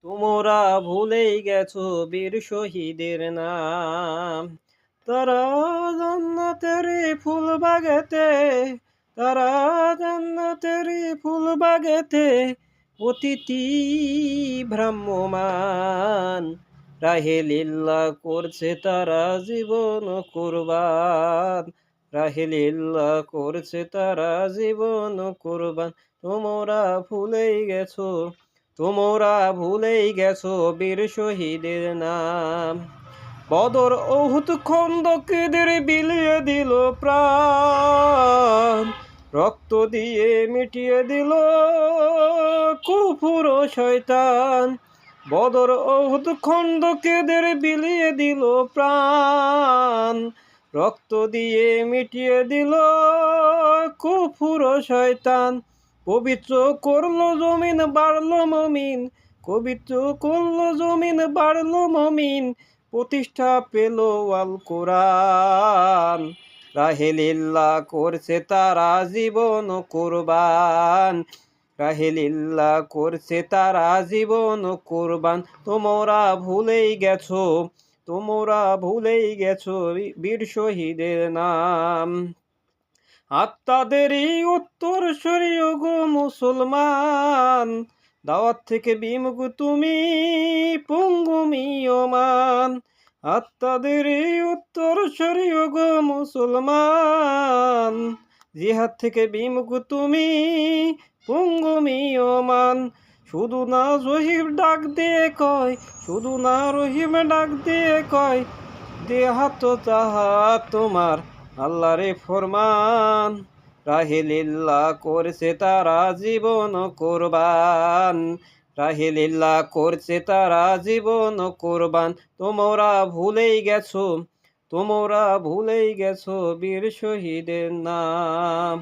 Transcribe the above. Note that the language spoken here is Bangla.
তোমরা ভুলেই গেছো বীর শহীদের নাম। তারা জান্নাতের ফুল বাগেতে, তারা জান্নাতের ফুল বাগেতে অতিথি ভ্রাম্যমান। রাহে লিল্লাহ করছে তারা জীবন কুরবান, রাহে লিল্লাহ করছে তারা জীবন কুরবান। তোমরা ভুলেই গেছো, তোমরা ভুলেই গেছো বীর শহীদের নাম। বদর উহুদ খন্দকেদের বিলিয়ে দিল প্রাণ, রক্ত দিয়ে মিটিয়ে দিল কুফর ও শয়তান। বদর উহুদ খন্দকেদের বিলিয়ে দিল প্রাণ, রক্ত দিয়ে মিটিয়ে দিল কুফর ও শয়তান। পবিত্র করলো জমিন বাড়লো মমিন, পবিত্র করলো জমিন বাড়লো মমিন, প্রতিষ্ঠা পেল আল কোরআন। রাহে লিল্লাহ করছে তারা জীবন কুরবান, রাহে লিল্লাহ করছে তারা জীবন কুরবান। তোমরা ভুলেই গেছো, তোমরা ভুলেই গেছো বীর শহীদের নাম। আত্মাদেরই উত্তর সরিও গো মুসলমান, দাওয়াত থেকে বিমুখ তুমি পঙ্গু মিয়মান। আত্মাদেরই উত্তর সরিও গো মুসলমান, জিহাদ থেকে বিমুখ তুমি পঙ্গু মিয়মান। শুধু না রহিম ডাক দিয়ে কয়, শুধু না রহিম ডাক দিয়ে কয়, দেহাত তাহা তোমার আল্লাহরে ফরমান। রাহে লিল্লাহ করছে তারা জীবন কুরবান, রাহে লিল্লাহ করছে তারা জীবন কুরবান। তোমরা ভুলেই গেছো, তোমরা ভুলেই গেছো বীর শহীদের নাম।